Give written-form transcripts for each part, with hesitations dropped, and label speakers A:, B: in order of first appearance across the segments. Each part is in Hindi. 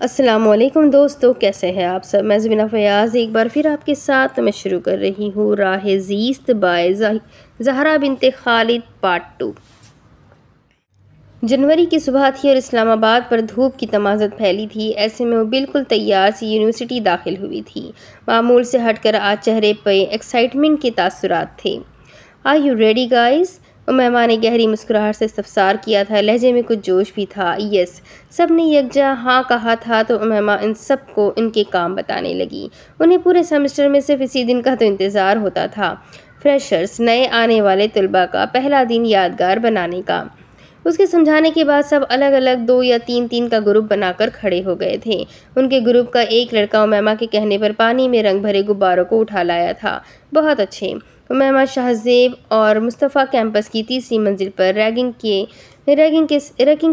A: अस्सलामुअलैकुम दोस्तों, कैसे हैं आप सब। मैं ज़मीना फ़याज़ एक बार फिर आपके साथ मैं शुरू कर रही हूँ राहे ज़ीस्त बाय ज़हरा बिनते खालिद पार्ट 2। जनवरी की सुबह थी और इस्लामाबाद पर धूप की तमाज़त फैली थी। ऐसे में वो बिल्कुल तैयार सी यूनिवर्सिटी दाखिल हुई थी। मामूल से हटकर आज चेहरे पर एक्साइटमेंट के तासुरात थे। Are you ready guys? Umaima ने गहरी मुस्कुराहट से इस्तफसार किया था। लहजे में कुछ जोश भी था। यस, सब ने यकजा हाँ कहा था तो उमैमा इन सब को इनके काम बताने लगी। उन्हें पूरे सेमेस्टर में सिर्फ इसी दिन का तो इंतज़ार होता था, फ्रेशर्स, नए आने वाले तलबा का पहला दिन यादगार बनाने का। उसके समझाने के बाद सब अलग अलग 2 या 3 का ग्रुप बनाकर खड़े हो गए थे। उनके ग्रुप का एक लड़का उमैमा के कहने पर पानी में रंग भरे गुब्बारों को उठा लाया था। बहुत अच्छे। उमैमा, शाहज़ेब और मुस्तफ़ा कैंपस की तीसरी मंजिल पर रैगिंग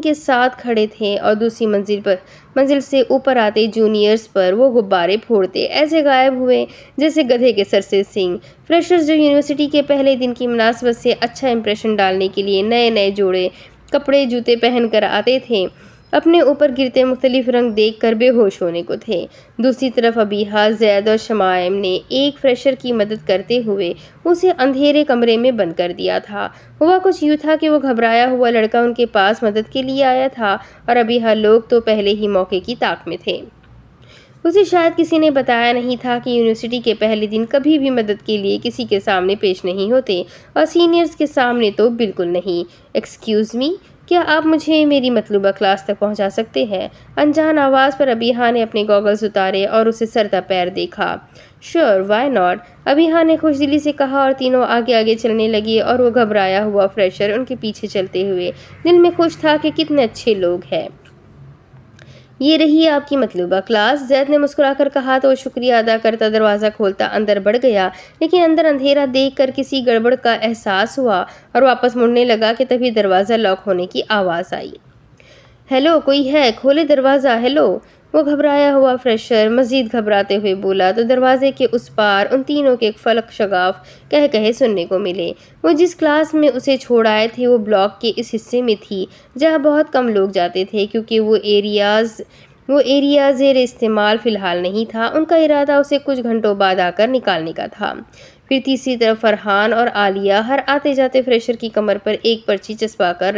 A: के साथ खड़े थे और दूसरी मंजिल से ऊपर आते जूनियर्स पर वो गुब्बारे फोड़ते ऐसे गायब हुए जैसे गधे के सर से सींग। फ्रेशर्स जो यूनिवर्सिटी के पहले दिन की मुनासबत से अच्छा इंप्रेशन डालने के लिए नए नए जोड़े कपड़े जूते पहन कर आते थे, अपने ऊपर गिरते मुख्तलिफ रंग देख कर बेहोश होने को थे। दूसरी तरफ अबीहा, ज़ैद और शमाइम ने एक फ्रेशर की मदद करते हुए उसे अंधेरे कमरे में बंद कर दिया था। हुआ कुछ यूँ था कि वो घबराया हुआ लड़का उनके पास मदद के लिए आया था और अबीहा लोग तो पहले ही मौके की ताक में थे। उसे शायद किसी ने बताया नहीं था कि यूनिवर्सिटी के पहले दिन कभी भी मदद के लिए किसी के सामने पेश नहीं होते और सीनियर्स के सामने तो बिल्कुल नहीं। एक्सक्यूज़ मी, क्या आप मुझे मेरी मतलूबा क्लास तक पहुंचा सकते हैं? अनजान आवाज़ पर अबीहा ने अपने गॉगल्स उतारे और उसे सरता पैर देखा। श्योर, वाई नॉट, अबीहा ने खुशदिली से कहा और तीनों आगे आगे चलने लगे और वो घबराया हुआ फ्रेशर उनके पीछे चलते हुए दिल में खुश था कि कितने अच्छे लोग हैं। ये रही आपकी मतलूबा क्लास, ज़ैद ने मुस्कुराकर कहा तो शुक्रिया अदा करता दरवाज़ा खोलता अंदर बढ़ गया, लेकिन अंदर अंधेरा देखकर किसी गड़बड़ का एहसास हुआ और वापस मुड़ने लगा कि तभी दरवाज़ा लॉक होने की आवाज़ आई। हेलो, कोई है? खोले दरवाज़ा, हेलो। वो घबराया हुआ फ्रेशर मज़ीद घबराते हुए बोला तो दरवाजे के उस पार उन तीनों के फलक शगाफ कह कहे सुनने को मिले। वो जिस क्लास में उसे छोड़ आए थे वो ब्लॉक के इस हिस्से में थी जहाँ बहुत कम लोग जाते थे, क्योंकि वो एरिया ज़ेर इस्तेमाल फ़िलहाल नहीं था। उनका इरादा उसे कुछ घंटों बाद आकर निकालने का था। फिर तीसरी तरफ फरहान और आलिया हर आते जाते फ्रेशर की कमर पर एक पर्ची चस्पा कर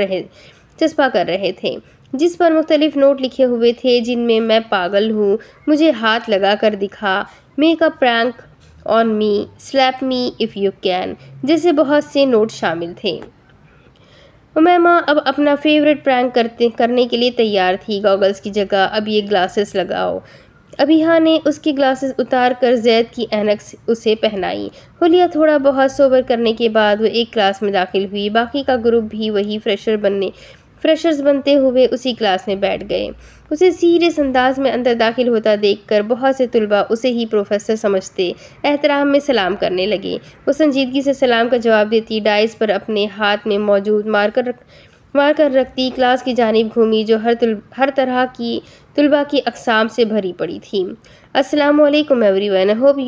A: रहे थे, जिस पर मुख्तलिफ नोट लिखे हुए थे, जिनमें मैं पागल हूँ, मुझे हाथ लगा कर दिखा, make a prank on me, slap me if you can जैसे बहुत से नोट शामिल थे। उमैमा अब अपना फेवरेट प्रैंक करने के लिए तैयार थी। गॉगल्स की जगह अब ये ग्लासेस लगाओ। अबीहा ने उसकी ग्लासेस उतार कर ज़ैद की ऐनक उसे पहनाई। हुलिया थोड़ा बहुत सोबर करने के बाद वो एक क्लास में दाखिल हुई। बाकी का ग्रुप भी वही फ्रेशर्स बनते हुए उसी क्लास में बैठ गए। उसे सीरियस अंदाज में अंदर दाखिल होता देखकर बहुत से तुलबा उसे ही प्रोफेसर समझते एहतराम में सलाम करने लगे। वो संजीदगी से सलाम का जवाब देती डाइस पर अपने हाथ में मौजूद मारकर रखती क्लास की जानिब घूमी जो हर तरह की तुलबा की अक़साम से भरी पड़ी थी। अस्सलामु अलैकुम everyone, I hope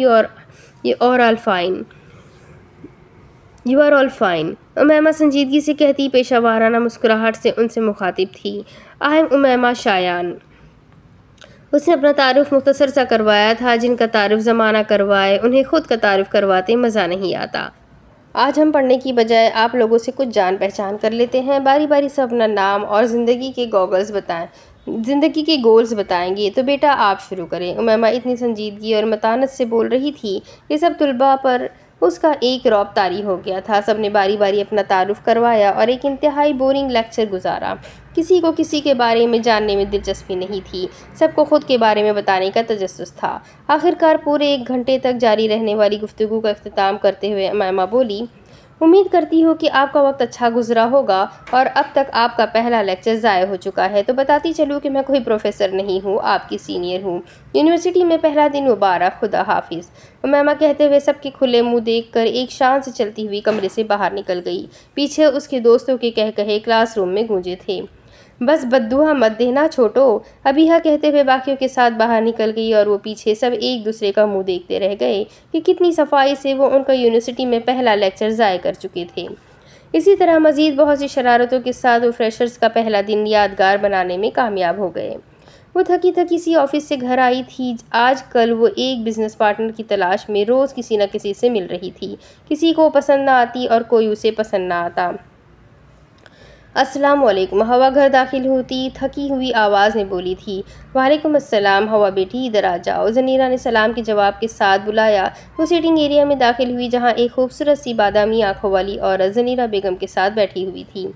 A: you are all fine. Umaima संजीदगी से कहती पेशा वाराना मुस्कुराहट से उनसे मुखातिब थी। I am Umaima Shayan. उसने अपना तारुफ मुख्तसर सा करवाया था। जिनका तारुफ ज़माना करवाए उन्हें खुद का तारुफ करवाते मज़ा नहीं आता। आज हम पढ़ने की बजाय आप लोगों से कुछ जान पहचान कर लेते हैं। बारी बारी से अपना नाम और ज़िंदगी के गोल्स बताएंगे। तो बेटा आप शुरू करें। उमैमा इतनी संजीदगी और मतानत से बोल रही थी कि सब तुलबा पर उसका एक रौब तारी हो गया था। सबने बारी बारी अपना तारुफ करवाया और एक इंतहाई बोरिंग लेक्चर गुजारा। किसी को किसी के बारे में जानने में दिलचस्पी नहीं थी। सबको खुद के बारे में बताने का तजस्सुस था। आखिरकार पूरे 1 घंटे तक जारी रहने वाली गुफ्तगू का अख्तिताम करते हुए उमैमा बोली, उम्मीद करती हूँ कि आपका वक्त अच्छा गुजरा होगा और अब तक आपका पहला लेक्चर ज़ाया हो चुका है। तो बताती चलूँ कि मैं कोई प्रोफेसर नहीं हूँ, आपकी सीनियर हूँ। यूनिवर्सिटी में पहला दिन मुबारक, खुदा हाफिज़। उमैमा कहते हुए सबके खुले मुंह देखकर एक शान से चलती हुई कमरे से बाहर निकल गई। पीछे उसके दोस्तों के कह कहे क्लासरूम में गूंजे थे। बस बद्दुआ मत देना छोटो, अबीहा कहते हुए बाकियों के साथ बाहर निकल गई और वो पीछे सब एक दूसरे का मुंह देखते रह गए कि कितनी सफाई से वो उनका यूनिवर्सिटी में पहला लेक्चर ज़ाया कर चुके थे। इसी तरह मज़ीद बहुत सी शरारतों के साथ वो फ्रेशर्स का पहला दिन यादगार बनाने में कामयाब हो गए। वो थकी थकी सी ऑफिस से घर आई थी। आजकल वो एक बिजनेस पार्टनर की तलाश में रोज़ किसी न किसी से मिल रही थी। किसी को पसंद ना आती और कोई उसे पसंद ना आता। अस्सलाम वालेकुम। हवा घर दाखिल होती थकी हुई आवाज़ में बोली थी। वालेकुम अस्सलाम। हवा बेटी इधर आ जाओ। ज़नीरा ने सलाम के जवाब के साथ बुलाया। वो सीटिंग एरिया में दाखिल हुई जहाँ एक खूबसूरत सी बादामी आंखों वाली औरत ज़नीरा बेगम के साथ बैठी हुई थी।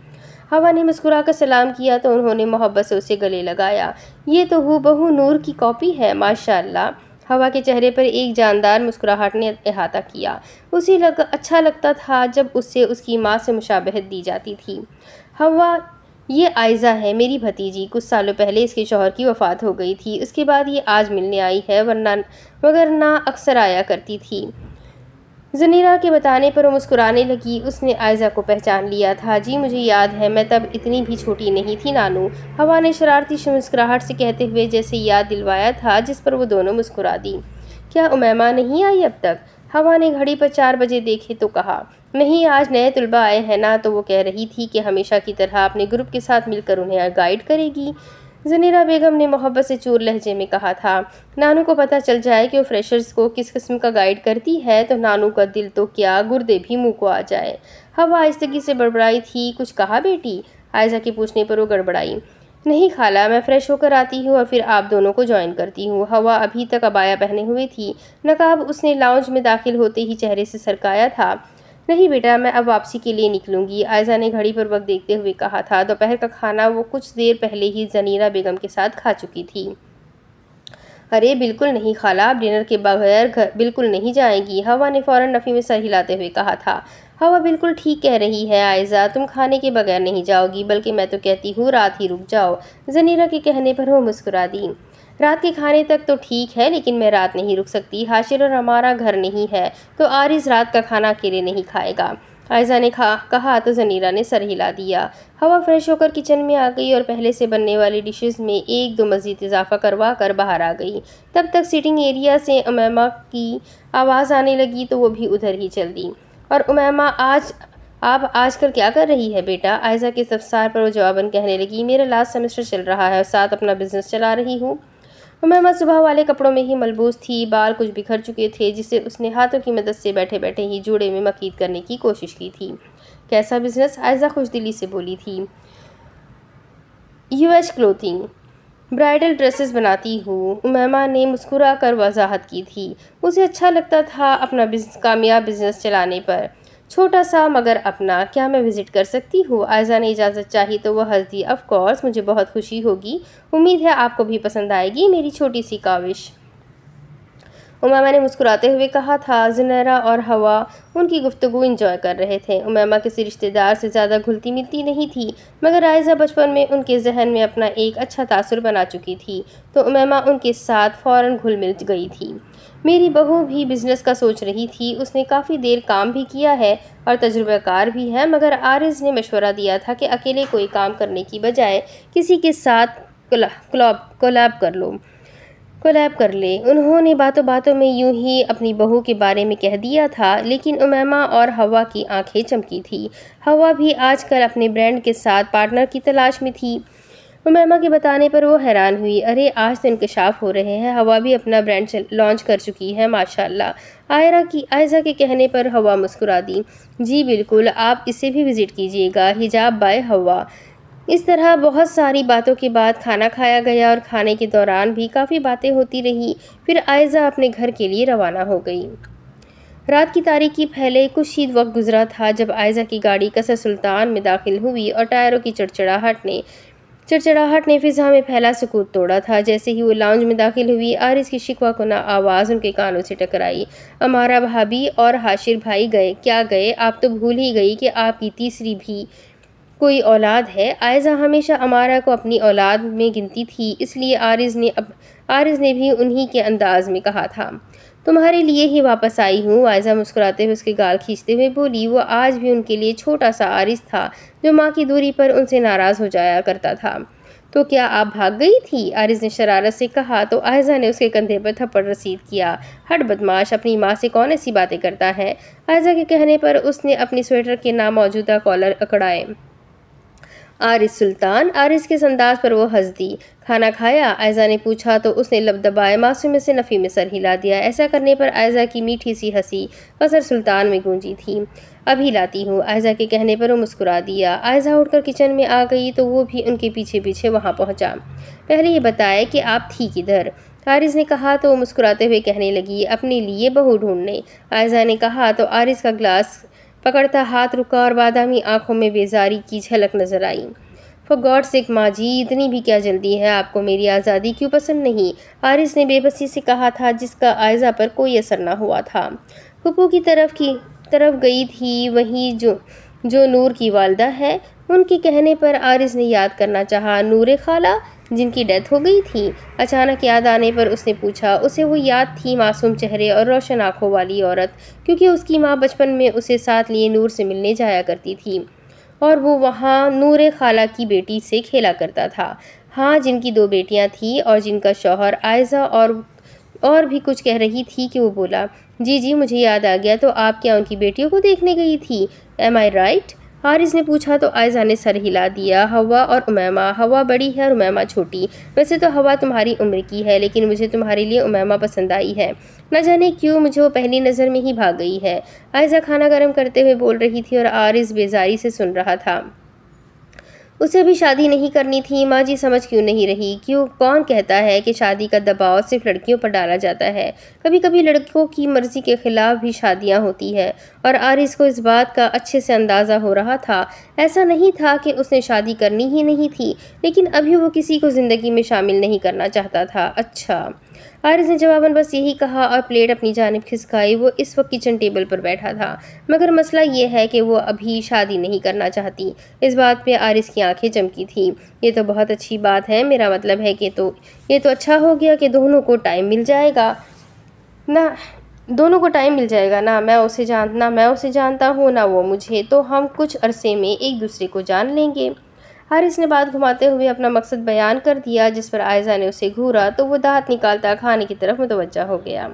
A: हवा ने मुस्कुराकर सलाम किया तो उन्होंने मोहब्बत से उसे गले लगाया। ये तो हूबहू नूर की कॉपी है, माशाअल्लाह। हवा के चेहरे पर एक जानदार मुस्कुराहट ने अहाता किया। उसे अच्छा लगता था जब उससे उसकी माँ से मुशाबहत दी जाती थी। हवा, ये आयज़ा है, मेरी भतीजी। कुछ सालों पहले इसके शौहर की वफ़ात हो गई थी। उसके बाद ये आज मिलने आई है, वरना अक्सर आया करती थी। ज़नीरा के बताने पर वो मुस्कुराने लगी। उसने आयज़ा को पहचान लिया था। जी मुझे याद है, मैं तब इतनी भी छोटी नहीं थी नानू। हवा ने शरारती मुस्कुराहट से कहते हुए जैसे याद दिलवाया था, जिस पर वो दोनों मुस्कुरा दी। क्या उमैमा नहीं आई अब तक? हवा ने घड़ी पर 4 बजे देखे तो कहा। नहीं, आज नए तलबा आए हैं ना, तो वो कह रही थी कि हमेशा की तरह अपने ग्रुप के साथ मिलकर उन्हें गाइड करेगी। ज़नीरा बेगम ने मोहब्बत से चूर लहजे में कहा था। नानू को पता चल जाए कि वो फ्रेशर्स को किस किस्म का गाइड करती है तो नानू का दिल तो क्या, गुर्दे भी मुंह को आ जाए। हवा आहिस्तगी से बड़बड़ाई थी। कुछ कहा बेटी? आयज़ा के पूछने पर वो गड़बड़ाई। नहीं खाला, मैं फ़्रेश होकर आती हूँ और फिर आप दोनों को ज्वाइन करती हूँ। हवा अभी तक अबाया पहने हुए थी। नकाब उसने लाउंज में दाखिल होते ही चेहरे से सरकाया था। नहीं बेटा, मैं अब वापसी के लिए निकलूंगी। आयज़ा ने घड़ी पर वक्त देखते हुए कहा था। दोपहर का खाना वो कुछ देर पहले ही ज़नीरा बेगम के साथ खा चुकी थी। अरे बिल्कुल नहीं खाला, आप डिनर के बगैर घर बिल्कुल नहीं जाएंगी। हवा ने फ़ौरन नफ़ी में सर हिलाते हुए कहा था। हवा बिल्कुल ठीक कह रही है आयज़ा, तुम खाने के बगैर नहीं जाओगी, बल्कि मैं तो कहती हूँ रात ही रुक जाओ। ज़नीरा के कहने पर वो मुस्कुरा दी। रात के खाने तक तो ठीक है, लेकिन मैं रात नहीं रुक सकती। हाशिर और हमारा घर नहीं है, तो आरिज़ रात का खाना अकेले नहीं खाएगा। आयज़ा ने कहा तो ज़नीरा ने सर हिला दिया। हवा फ्रेश होकर किचन में आ गई और पहले से बनने वाली डिशेस में 1-2 मज़ीद इजाफा करवा कर बाहर आ गई। तब तक सीटिंग एरिया से उमैमा की आवाज़ आने लगी तो वो भी उधर ही चल दी। और उमैमा, आप आजकल क्या कर रही है बेटा? आयज़ा के इस्तफसार पर वो जवाबन कहने लगी, मेरा लास्ट सेमेस्टर चल रहा है और साथ अपना बिजनेस चला रही हूँ। उमैमा सुबह वाले कपड़ों में ही मलबूस थी। बाल कुछ बिखर चुके थे, जिसे उसने हाथों की मदद से बैठे बैठे ही जूड़े में मकीद करने की कोशिश की थी। कैसा बिजनेस? आयज़ा खुशदिली से बोली थी। यूएच क्लोथिंग, ब्राइडल ड्रेसेस बनाती हूँ। उमैमा ने मुस्कुरा कर वजाहत की थी। उसे अच्छा लगता था अपना कामयाब बिजनेस चलाने पर। छोटा सा मगर अपना। क्या मैं विज़िट कर सकती हूँ? आयज़ा ने इजाज़त चाही तो वह हंस दी। ऑफ कोर्स, मुझे बहुत खुशी होगी। उम्मीद है आपको भी पसंद आएगी मेरी छोटी सी काविश। उमैमा ने मुस्कुराते हुए कहा था। ज़नीरा और हवा उनकी गुफ्तगू एंजॉय कर रहे थे। उमैमा किसी रिश्तेदार से ज़्यादा घुलती मिलती नहीं थी, मगर आयज़ा बचपन में उनके जहन में अपना एक अच्छा तासुर बना चुकी थी, तो उमैमा उनके साथ फ़ौरन घुल मिल गई थी। मेरी बहू भी बिज़नेस का सोच रही थी। उसने काफ़ी देर काम भी किया है और तजुर्बाकार भी है, मगर आरिज़ ने मशवरा दिया था कि अकेले कोई काम करने की बजाय किसी के साथ कोलैब कर ले। उन्होंने बातों बातों में यूं ही अपनी बहू के बारे में कह दिया था, लेकिन उमैमा और हवा की आंखें चमकी थी। हवा भी आजकल अपने ब्रांड के साथ पार्टनर की तलाश में थी। उमैमा के बताने पर वो हैरान हुई। अरे आज तो इंकशाफ हो रहे हैं, हवा भी अपना ब्रांड लॉन्च कर चुकी है, माशाल्लाह। आयज़ा के कहने पर हवा मुस्कुरा दी। जी बिल्कुल, आप इसे भी विज़िट कीजिएगा। हिजाब बाय हवा। इस तरह बहुत सारी बातों के बाद खाना खाया गया और खाने के दौरान भी काफ़ी बातें होती रही। फिर आयज़ा अपने घर के लिए रवाना हो गई। रात की तारीकी फैले कुछ ही वक्त गुजरा था जब आयज़ा की गाड़ी कसर सुल्तान में दाखिल हुई और टायरों की चड़चड़ाहट ने फिज़ा में फैला सुकूत तोड़ा था। जैसे ही वो लाउंज में दाखिल हुई, आरिज़ की शिकवा कुना आवाज़ उनके कानों से टकराई। अमारा भाभी और हाशिर भाई गए? क्या गए? आप तो भूल ही गई कि आपकी तीसरी भी कोई औलाद है। आयज़ा हमेशा अमारा को अपनी औलाद में गिनती थी, इसलिए आरिज़ ने भी उन्हीं के अंदाज में कहा था। तुम्हारे लिए ही वापस आई हूँ। आयज़ा मुस्कुराते हुए उसके गाल खींचते हुए बोली। वो आज भी उनके लिए छोटा सा आरिज़ था, जो माँ की दूरी पर उनसे नाराज़ हो जाया करता था। तो क्या आप भाग गई थी? आरिज़ ने शरारत से कहा तो आयज़ा ने उसके कंधे पर थप्पड़ रसीद किया। हट बदमाश, अपनी माँ से कौन ऐसी बातें करता है? आयज़ा के कहने पर उसने अपनी स्वेटर के नामौजूदा कॉलर अकड़ाए। आरिस सुल्तान। आरिस के इस अंदाज पर वो हंस दी। खाना खाया? आयजा ने पूछा तो उसने लब दबाए मासूमी से नफ़ी में सर हिला दिया। ऐसा करने पर आयजा की मीठी सी हंसी कसर सुल्तान में गूंजी थी। अभी लाती हूँ। आयजा के कहने पर वो मुस्कुरा दिया। आयजा उठकर किचन में आ गई तो वो भी उनके पीछे पीछे वहाँ पहुँचा। पहले ये बताए कि आप थी किधर? आरिस ने कहा तो वो मुस्कुराते हुए कहने लगी, अपने लिए बहू ढूंढने। आयजा ने कहा तो आरिस का ग्लास पकड़ता हाथ रुका और बादामी आंखों में बेजारी की झलक नजर आई। फॉर गॉड सेक माँ जी, इतनी भी क्या जल्दी है? आपको मेरी आज़ादी क्यों पसंद नहीं? आरिस ने बेबसी से कहा था, जिसका आयजा पर कोई असर न हुआ था। फूफू की तरफ गई थी, वहीं जो नूर की वालदा है। उनके कहने पर आरिस ने याद करना चाहा। नूरे खाला जिनकी डेथ हो गई थी? अचानक याद आने पर उसने पूछा। उसे वो याद थी, मासूम चेहरे और रोशन आंखों वाली औरत, क्योंकि उसकी माँ बचपन में उसे साथ लिए नूर से मिलने जाया करती थी और वो वहाँ नूरे खाला की बेटी से खेला करता था। हाँ, जिनकी 2 बेटियाँ थीं और जिनका शौहर आयजा और भी कुछ कह रही थी कि वो बोला, जी जी मुझे याद आ गया। तो आप क्या उनकी बेटियों को देखने गई थी? एम आई राइट? हारिस ने पूछा तो आयजा ने सर हिला दिया। हवा और उमैमा। हवा बड़ी है और उमैमा छोटी। वैसे तो हवा तुम्हारी उम्र की है, लेकिन मुझे तुम्हारे लिए उमैमा पसंद आई है। न जाने क्यों मुझे वो पहली नज़र में ही भाग गई है। आयजा खाना गर्म करते हुए बोल रही थी और आरिस बेजारी से सुन रहा था। उसे अभी शादी नहीं करनी थी। माँ जी समझ क्यों नहीं रही? क्यों? कौन कहता है कि शादी का दबाव सिर्फ लड़कियों पर डाला जाता है? कभी कभी लड़कों की मर्जी के खिलाफ भी शादियाँ होती है और आरिस को इस बात का अच्छे से अंदाज़ा हो रहा था। ऐसा नहीं था कि उसने शादी करनी ही नहीं थी, लेकिन अभी वो किसी को ज़िंदगी में शामिल नहीं करना चाहता था। अच्छा, आरिस ने जवाबन बस यही कहा और प्लेट अपनी जानिब खिसकाई। वो इस वक्त किचन टेबल पर बैठा था, मगर मसला ये है कि वो अभी शादी नहीं करना चाहती। इस बात पे आरिस की आंखें चमकी थी। ये तो बहुत अच्छी बात है। मेरा मतलब है कि ये तो अच्छा हो गया कि दोनों को टाइम मिल जाएगा ना। मैं उसे जानता हूँ ना वो मुझे, तो हम कुछ अरसे में एक दूसरे को जान लेंगे। हारिस ने बात घुमाते हुए अपना मकसद बयान कर दिया, जिस पर आयजा ने उसे घूरा तो वो दांत निकालता खाने की तरफ मुतवज्जा हो गया।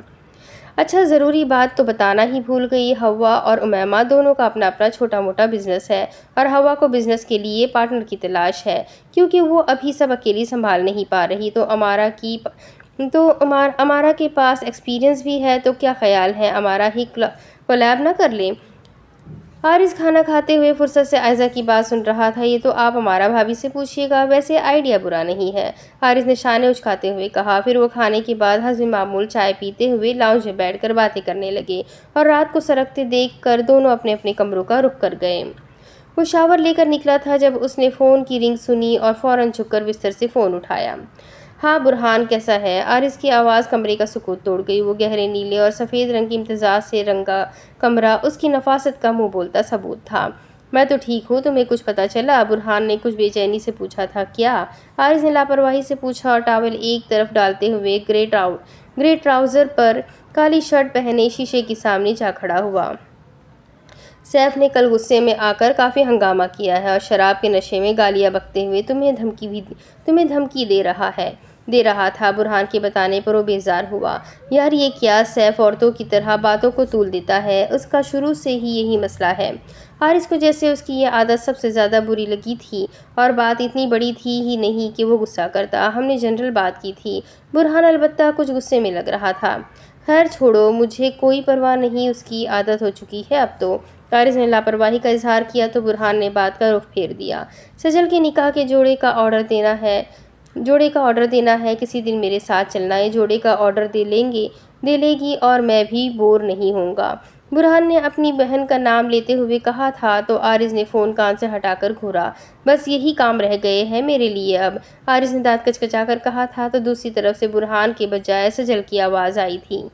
A: अच्छा, ज़रूरी बात तो बताना ही भूल गई। हवा और उमैमा दोनों का अपना अपना छोटा मोटा बिजनेस है और हवा को बिजनेस के लिए पार्टनर की तलाश है, क्योंकि वो अभी सब अकेली संभाल नहीं पा रही। तो अमारा के पास एक्सपीरियंस भी है। तो क्या ख्याल है अमारा ही कोलैब ना कर लें? हारिस खाना खाते हुए फुर्सत से आयजा की बात सुन रहा था। ये तो आप हमारा भाभी से पूछिएगा, वैसे आइडिया बुरा नहीं है, हारिस ने शाने उचकाते हुए कहा। फिर वो खाने के बाद हज़म मामूल चाय पीते हुए लाउंज में बैठकर बातें करने लगे और रात को सरकते देखकर दोनों अपने अपने कमरों का रुख कर गए। वो शावर लेकर निकला था जब उसने फ़ोन की रिंग सुनी और फ़ौरन झुककर बिस्तर से फ़ोन उठाया। हाँ बुरहान, कैसा है? आरिस की आवाज़ कमरे का सुकूत तोड़ गई। वो गहरे नीले और सफ़ेद रंग की इम्तिज़ाज से रंगा कमरा उसकी नफासत का मुँह बोलता सबूत था। मैं तो ठीक हूँ, तुम्हें कुछ पता चला? बुरहान ने कुछ बेचैनी से पूछा था। क्या? आरिस ने लापरवाही से पूछा और टॉवल एक तरफ डालते हुए ग्रे ट्राउज़र पर काली शर्ट पहने शीशे के सामने जा खड़ा हुआ। सैफ ने कल गुस्से में आकर काफ़ी हंगामा किया है और शराब के नशे में गालियाँ बकते हुए तुम्हें धमकी दे रहा था। बुरहान के बताने पर वो बेजार हुआ। यार ये क्या? सैफ औरतों की तरह बातों को तूल देता है। उसका शुरू से ही यही मसला है। हारिस को जैसे उसकी ये आदत सबसे ज़्यादा बुरी लगी थी, और बात इतनी बड़ी थी ही नहीं कि वो गुस्सा करता। हमने जनरल बात की थी। बुरहान अलबत्ता कुछ गुस्से में लग रहा था। खैर छोड़ो, मुझे कोई परवाह नहीं, उसकी आदत हो चुकी है अब तो। हारिस ने लापरवाही का इजहार किया तो बुरहान ने बात का रुख फेर दिया। सजल के निकाह के जोड़े का ऑर्डर देना है। किसी दिन मेरे साथ चलना है। जोड़े का ऑर्डर दे लेगी और मैं भी बोर नहीं होऊंगा। बुरहान ने अपनी बहन का नाम लेते हुए कहा था तो आरिस ने फ़ोन कान से हटाकर घूरा। बस यही काम रह गए हैं मेरे लिए अब, आरिस ने दांत कचकचाकर कहा था तो दूसरी तरफ से बुरहान के बजाय सजल की आवाज़ आई थी।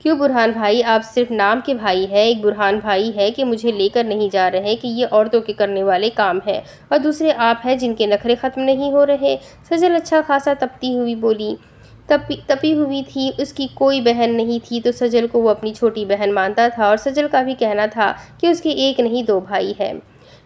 A: क्यों बुरहान भाई, आप सिर्फ नाम के भाई हैं? एक बुरहान भाई है कि मुझे लेकर नहीं जा रहे कि ये औरतों के करने वाले काम है, और दूसरे आप हैं जिनके नखरे ख़त्म नहीं हो रहे। सजल अच्छा खासा तपी हुई थी। उसकी कोई बहन नहीं थी तो सजल को वो अपनी छोटी बहन मानता था, और सजल का भी कहना था कि उसके एक नहीं 2 भाई हैं।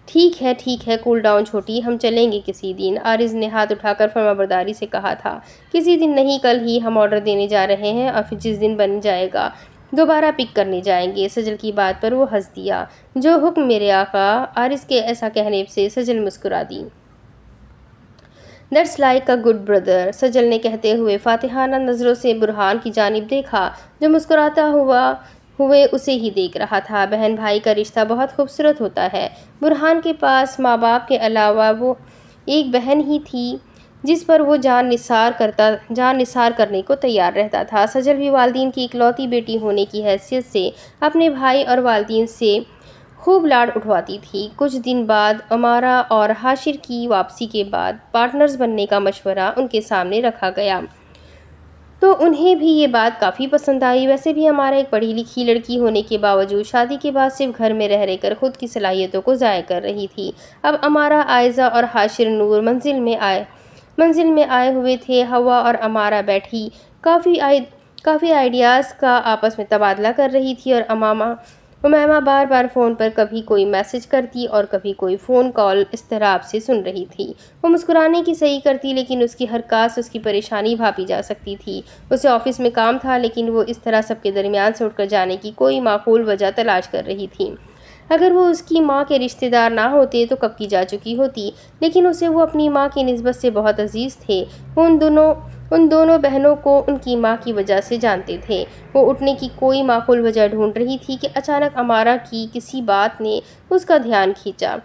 A: ठीक है, कूल डाउन छोटी, हम चलेंगे किसी दिन, आरिज ने हाथ उठाकर फर्माबरदारी से कहा था। किसी दिन नहीं, कल ही हम ऑर्डर देने जा रहे हैं और फिर जिस दिन बन जाएगा दोबारा पिक करने जाएंगे। सजल की बात पर वो हंस दिया। जो हुक्म मेरे आका। आरिज के ऐसा कहने से सजल मुस्कुरा दी। That's like a good brother, Sajal ने कहते हुए फातिहाना नज़रों से बुरहान की जानिब देखा, जो मुस्कुराता हुए उसे ही देख रहा था। बहन भाई का रिश्ता बहुत खूबसूरत होता है। बुरहान के पास माँ बाप के अलावा वो एक बहन ही थी जिस पर वो जान निसार करने को तैयार रहता था। सजल भी वालदीन की इकलौती बेटी होने की हैसियत से अपने भाई और वालदीन से खूब लाड उठवाती थी। कुछ दिन बाद अमारा और हाशिर की वापसी के बाद पार्टनर्स बनने का मशवरा उनके सामने रखा गया, तो उन्हें भी ये बात काफ़ी पसंद आई। वैसे भी हमारा एक पढ़ी लिखी लड़की होने के बावजूद शादी के बाद सिर्फ घर में रह रहकर खुद की सलाहियतों को ज़ाय कर रही थी। अब अमारा, आयज़ा और हाशिर नूर मंजिल में आए हुए थे। हवा और अमारा बैठी काफ़ी आइडियाज़ का आपस में तबादला कर रही थी और उमैमा बार बार फ़ोन पर कभी कोई मैसेज करती और कभी कोई फ़ोन कॉल इस्तराब से सुन रही थी। वो मुस्कुराने की सही करती, लेकिन उसकी हरकत से उसकी परेशानी भापी जा सकती थी। उसे ऑफिस में काम था, लेकिन वो इस तरह सबके दरमियान से उठकर जाने की कोई माकूल वजह तलाश कर रही थी। अगर वो उसकी माँ के रिश्तेदार ना होते तो कब की जा चुकी होती, लेकिन उसे वो अपनी माँ की निस्बत से बहुत अजीज़ थे। वो उन दोनों बहनों को उनकी माँ की वजह से जानते थे। वो उठने की कोई माकूल वजह ढूंढ रही थी कि अचानक अमारा की किसी बात ने उसका ध्यान खींचा।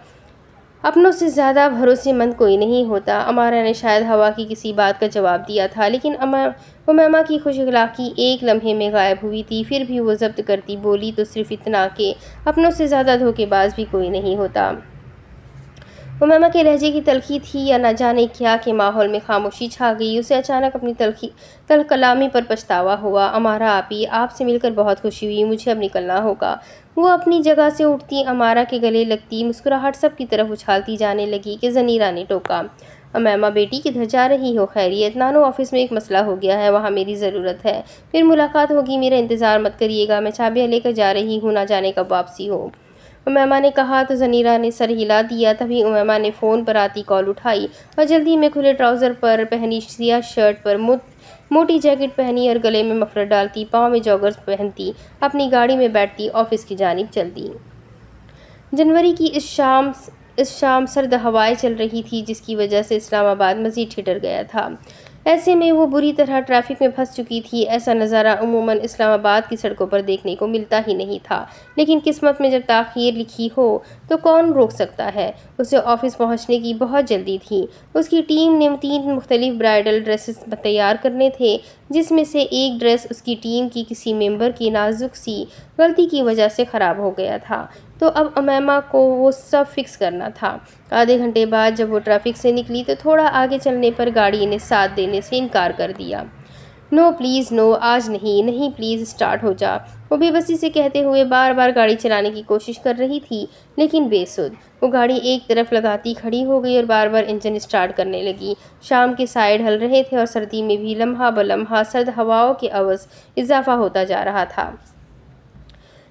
A: अपनों से ज़्यादा भरोसेमंद कोई नहीं होता। अमारा ने शायद हवा की किसी बात का जवाब दिया था, लेकिन उमैमा की खुश अखलाक़ी एक लम्हे में गायब हुई थी। फिर भी वो ज़ब्त करती बोली तो सिर्फ इतना कि अपनों से ज़्यादा धोखेबाज भी कोई नहीं होता। उमैमा के लहजे की तलखी थी या न जाने क्या कि माहौल में खामोशी छा गई। उसे अचानक अपनी कलामी पर पछतावा हुआ। अमारा आपी, आपसे मिलकर बहुत खुशी हुई, मुझे अब निकलना होगा। वो अपनी जगह से उठती, अमारा के गले लगती, मुस्कुराहट सब की तरफ उछालती जाने लगी कि ज़नीरा ने टोका, उमैमा बेटी किधर जा रही हो? खैरियत? नानो, ऑफिस में एक मसला हो गया है, वहाँ मेरी ज़रूरत है, फिर मुलाकात होगी, मेरा इंतज़ार मत करिएगा, मैं चाबियाँ लेकर जा रही हूँ, ना जाने कब वापसी हो। उमैमा ने कहा तो ज़नीरा ने सर हिला दिया। तभी उमैमा ने फ़ोन पर आती कॉल उठाई और जल्दी में खुले ट्राउज़र पर पहनी सियाह शर्ट पर मोटी जैकेट पहनी और गले में मफलर डालती, पाँव में जॉगर्स पहनती, अपनी गाड़ी में बैठती ऑफिस की जानिब चलती। जनवरी की इस शाम सर्द हवाएं चल रही थी, जिसकी वजह से इस्लामाबाद मज़ीद ठिठुर गया था। ऐसे में वो बुरी तरह ट्रैफिक में फंस चुकी थी। ऐसा नज़ारा उमूमन इस्लामाबाद की सड़कों पर देखने को मिलता ही नहीं था, लेकिन किस्मत में जब ताख़ीर लिखी हो तो कौन रोक सकता है। उसे ऑफिस पहुंचने की बहुत जल्दी थी। उसकी टीम ने 3 मुख्तलिफ ब्राइडल ड्रेसेस तैयार करने थे, जिसमें से एक ड्रेस उसकी टीम की किसी मेंबर की नाजुक सी गलती की वजह से ख़राब हो गया था, तो अब उमैमा को वो सब फिक्स करना था। आधे घंटे बाद जब वो ट्रैफिक से निकली तो थोड़ा आगे चलने पर गाड़ी ने साथ देने से इनकार कर दिया। नो प्लीज़ नो, आज नहीं प्लीज़ स्टार्ट हो जा, वो बेबसी से कहते हुए बार बार गाड़ी चलाने की कोशिश कर रही थी, लेकिन बेसुध। वो गाड़ी एक तरफ लगाती खड़ी हो गई और बार बार इंजन स्टार्ट करने लगी। शाम के साए ढल रहे थे और सर्दी में भी लम्हा ब लम्हा सर्द हवाओं के अवज़ इजाफा होता जा रहा था,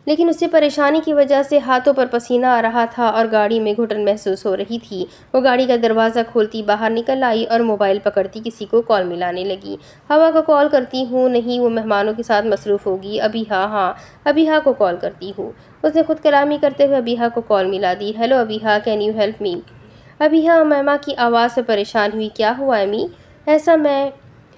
A: लेकिन उससे परेशानी की वजह से हाथों पर पसीना आ रहा था और गाड़ी में घुटन महसूस हो रही थी। वो गाड़ी का दरवाज़ा खोलती बाहर निकल आई और मोबाइल पकड़ती किसी को कॉल मिलाने लगी। हवा को कॉल करती हूँ, नहीं वो मेहमानों के साथ मसरूफ़ होगी। हाँ, अबीहा को कॉल करती हूँ। उसने खुद कलामी करते हुए अबीहा को कॉल मिला दी। Hello Abiha, can you help me? Abiha Umaima की आवाज़ से परेशान हुई। क्या हुआ अम्मी?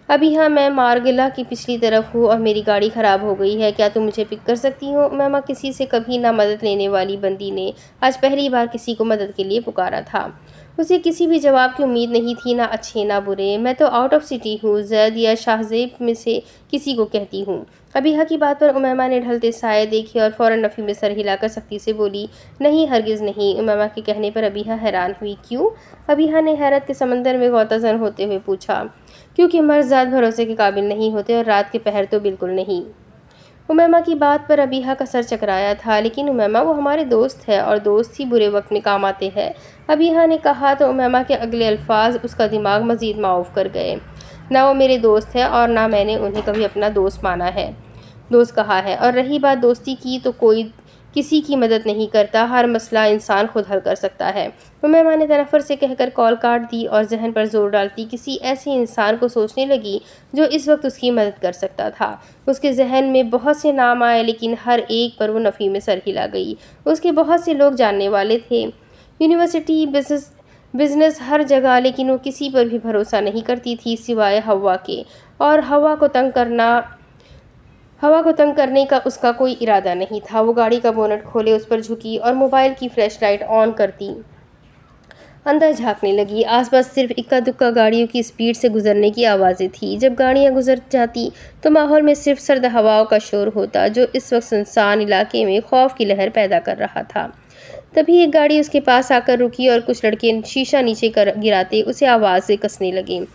A: मैं मारगिला की पिछली तरफ हूँ और मेरी गाड़ी ख़राब हो गई है, क्या तुम मुझे पिक कर सकती हो? उमैमा किसी से कभी ना मदद लेने वाली बंदी ने आज पहली बार किसी को मदद के लिए पुकारा था। उसे किसी भी जवाब की उम्मीद नहीं थी, ना अच्छे ना बुरे। मैं तो आउट ऑफ सिटी हूँ, जैद या शाहजेब में से किसी को कहती हूँ। अबीहा की बात पर उमैमा ने ढलते साए देखे और फ़ौरन नफ़ी में सर हिलाकर सख्ती से बोली, नहीं हरगिज़ नहीं। उमैमा के कहने पर अबीहा हैरान हुई। क्यों? अबीहा ने हैरत के समंदर में गौताज़न होते हुए पूछा। क्योंकि मर्द ज़्यादा भरोसे के काबिल नहीं होते और रात के पहर तो बिल्कुल नहीं। उमैमा की बात पर अबीहा का सर चकराया था। लेकिन उमैमा, वो हमारे दोस्त है और दोस्त ही बुरे वक्त में काम आते हैं, अबीहा ने कहा तो उमैमा के अगले अल्फाज उसका दिमाग मज़ीद माऊफ कर गए। ना वो मेरे दोस्त है और ना मैंने उन्हें कभी अपना दोस्त कहा है। और रही बात दोस्ती की, तो कोई किसी की मदद नहीं करता, हर मसला इंसान खुद हल कर सकता है। उमैमा ने तनफ़्फ़ुर से कहकर कॉल काट दी और जहन पर जोर डालती किसी ऐसे इंसान को सोचने लगी जो इस वक्त उसकी मदद कर सकता था। उसके जहन में बहुत से नाम आए, लेकिन हर एक पर वो नफ़ी में सर हिला गई। उसके बहुत से लोग जानने वाले थे। यूनिवर्सिटी बिजनेस हर जगह, लेकिन वो किसी पर भी भरोसा नहीं करती थी सिवाय हवा के। और हवा को तंग करने का उसका कोई इरादा नहीं था। वो गाड़ी का बोनट खोले, उस पर झुकी और मोबाइल की फ्लैश लाइट ऑन करती अंदर झांकने लगी। आसपास सिर्फ इक्का दुक्का गाड़ियों की स्पीड से गुजरने की आवाज़ें थी। जब गाड़ियां गुजर जाती तो माहौल में सिर्फ सर्द हवाओं का शोर होता, जो इस वक्त सुनसान इलाके में खौफ की लहर पैदा कर रहा था। तभी एक गाड़ी उसके पास आकर रुकी और कुछ लड़के शीशा नीचे कर गिराते उसे आवाज़ से कसने लगे।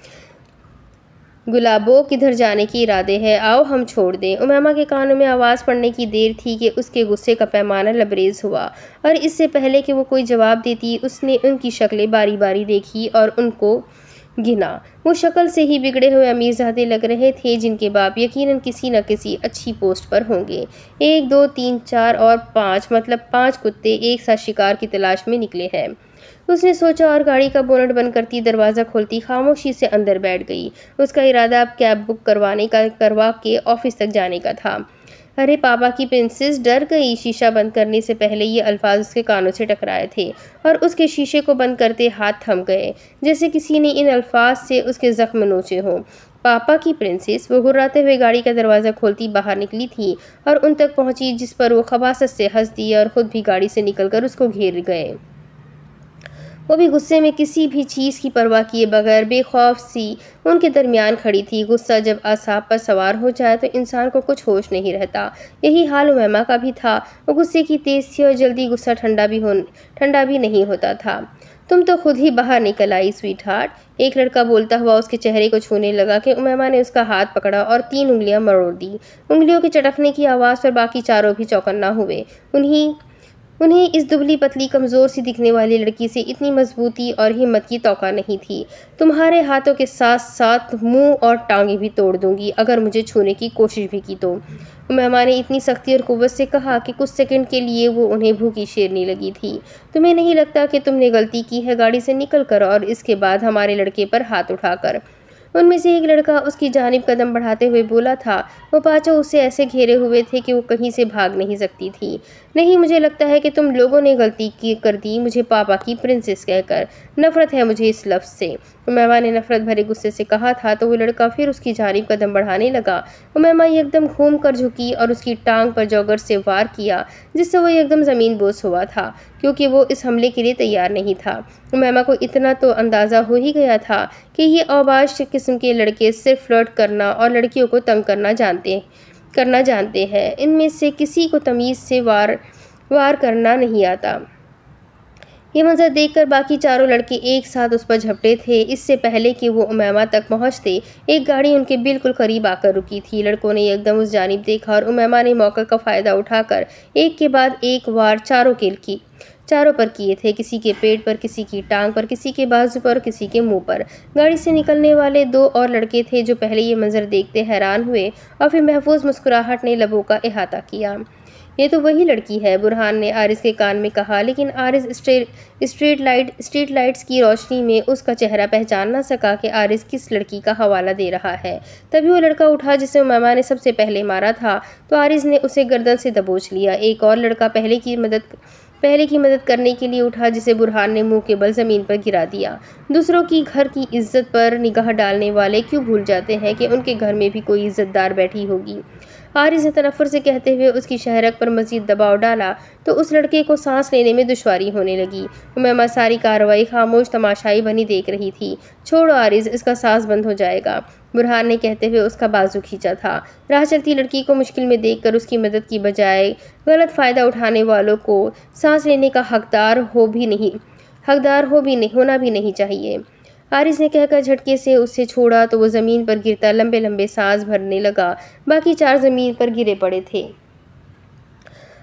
A: गुलाबो, किधर जाने के इरादे है? आओ हम छोड़ दें। उमैमा के कानों में आवाज़ पड़ने की देर थी कि उसके गुस्से का पैमाना लबरेज हुआ, और इससे पहले कि वो कोई जवाब देती उसने उनकी शक्लें बारी बारी देखी और उनको गिना। वो शक्ल से ही बिगड़े हुए अमीरजादे लग रहे थे, जिनके बाप यकीनन किसी न किसी अच्छी पोस्ट पर होंगे। 1 2 3 4 और 5, मतलब 5 कुत्ते एक साथ शिकार की तलाश में निकले हैं, उसने सोचा, और गाड़ी का बोनट बंद करती, दरवाज़ा खोलती, खामोशी से अंदर बैठ गई। उसका इरादा अब कैब बुक करवा के ऑफिस तक जाने का था। अरे पापा की प्रिंसेस डर गई। शीशा बंद करने से पहले ये अल्फाज उसके कानों से टकराए थे और उसके शीशे को बंद करते हाथ थम गए, जैसे किसी ने इन अल्फाज से उसके जख्म नोचे हों। पापा की प्रिंसेस। वो घुर्राते हुए गाड़ी का दरवाज़ा खोलती बाहर निकली थी और उन तक पहुंची, जिस पर वो खबासत से हंस दिए और खुद भी गाड़ी से निकलकर उसको घेर गए। वो भी गुस्से में किसी भी चीज़ की परवाह किए बगैर बेखौफ सी उनके दरमियान खड़ी थी। गुस्सा जब आसाब पर सवार हो जाए तो इंसान को कुछ होश नहीं रहता। यही हाल उमैमा का भी था। वो गुस्से की तेज थी और जल्दी गुस्सा ठंडा भी नहीं होता था। तुम तो खुद ही बाहर निकल आई स्वीट हार्ट। एक लड़का बोलता हुआ उसके चेहरे को छूने लगा कि उमैमा ने उसका हाथ पकड़ा और 3 उंगलियां मरोड़ दी। उंगलियों के चटकने की आवाज़ पर बाकी चारों भी चौकन्ना हुए। उन्हें इस दुबली पतली कमज़ोर सी दिखने वाली लड़की से इतनी मजबूती और हिम्मत की तौका नहीं थी। तुम्हारे हाथों के साथ साथ मुंह और टांगे भी तोड़ दूंगी अगर मुझे छूने की कोशिश भी की तो। उमैमा ने इतनी सख्ती और कुव्वत से कहा कि कुछ सेकंड के लिए वो उन्हें भूखी शेरनी लगी थी। तुम्हें नहीं लगता कि तुमने गलती की है गाड़ी से निकल कर और इसके बाद हमारे लड़के पर हाथ उठाकर? उनमें से एक लड़का उसकी जानिब कदम बढ़ाते हुए बोला था। वो पांचों उसे ऐसे घेरे हुए थे कि वो कहीं से भाग नहीं सकती थी। नहीं, मुझे लगता है कि तुम लोगों ने गलती कर दी मुझे पापा की प्रिंसेस कहकर। नफरत है मुझे इस लफ्ज़ से। उमैमा ने नफरत भरे गुस्से से कहा था तो वो लड़का फिर उसकी जानिब कदम बढ़ाने लगा। उमैमा एकदम घूम कर झुकी और उसकी टांग पर जॉगर से वार किया, जिससे वो एकदम ज़मीन बोस हुआ था, क्योंकि वो इस हमले के लिए तैयार नहीं था। उमैमा को इतना तो अंदाज़ा हो ही गया था कि ये औबाश किस्म के लड़के सिर्फ फ्लर्ट करना और लड़कियों को तंग करना जानते हैं। इनमें से किसी को तमीज़ से वार करना नहीं आता। ये मंजर देखकर बाकी चारों लड़के एक साथ उस पर झपटे थे। इससे पहले कि वो उमैमा तक पहुंचते, एक गाड़ी उनके बिल्कुल करीब आकर रुकी थी। लड़कों ने एकदम उस जानिब देखा और उमैमा ने मौके का फ़ायदा उठाकर एक के बाद एक वार चारों पर किए थे। किसी के पेट पर, किसी की टांग पर, किसी के बाजू पर, किसी के मुंह पर। गाड़ी से निकलने वाले 2 और लड़के थे जो पहले ये मंजर देखते हैरान हुए और फिर महफूज मुस्कुराहट ने लबों का इहाता किया। ये तो वही लड़की है, बुरहान ने आरिस के कान में कहा, लेकिन आरिस स्ट्रीट लाइट्स की रोशनी में उसका चेहरा पहचान न सका कि आरिस किस लड़की का हवाला दे रहा है। तभी वो लड़का उठा जिसे उमैमा ने सबसे पहले मारा था, तो आरिस ने उसे गर्दन से दबोच लिया। एक और लड़का पहले की मदद करने के लिए उठा, जिसे बुरहान ने मुंह के बल ज़मीन पर गिरा दिया। दूसरों की घर की इज्जत पर निगाह डालने वाले क्यों भूल जाते हैं कि उनके घर में भी कोई इज्जतदार बैठी होगी। आरिस ने तनफ्फुर से कहते हुए उसकी शहरक पर मजीद दबाव डाला तो उस लड़के को सांस लेने में दुश्वारी होने लगी। उमैमा सारी कार्रवाई खामोश तमाशाई बनी देख रही थी। छोड़ो आरिस, इसका सांस बंद हो जाएगा, बुरहान ने कहते हुए उसका बाजू खींचा था। राह चलती लड़की को मुश्किल में देखकर उसकी मदद की बजाय गलत फ़ायदा उठाने वालों को सांस लेने का हकदार होना भी नहीं चाहिए। आरिस ने कहकर झटके से उसे छोड़ा तो वो ज़मीन पर गिरता लंबे लंबे सांस भरने लगा। बाकी 4 ज़मीन पर गिरे पड़े थे।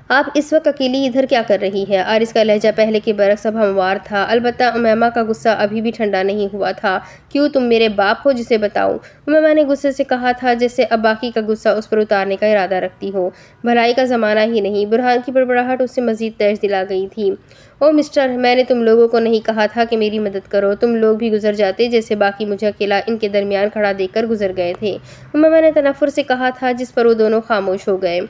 A: आप इस वक्त अकेली इधर क्या कर रही है? आरिस का लहजा पहले के बरक्स अब हमवार था। अलबत्ता उमैमा का गुस्सा अभी भी ठंडा नहीं हुआ था। क्यों, तुम मेरे बाप हो जिसे बताऊं? उमैमा ने गुस्से से कहा था, जैसे अब बाकी का गुस्सा उस पर उतारने का इरादा रखती हो। भलाई का ज़माना ही नहीं। बुरहान की बड़बड़ाहट उससे मजीद तेज दिला गई थी। ओ मिस्टर, मैंने तुम लोगों को नहीं कहा था कि मेरी मदद करो। तुम लोग भी गुजर जाते जैसे बाकी मुझे अकेला इनके दरमियान खड़ा देखकर गुजर गए थे। उमैमा ने तनफ्फुर से कहा था, जिस पर वो दोनों खामोश हो गए।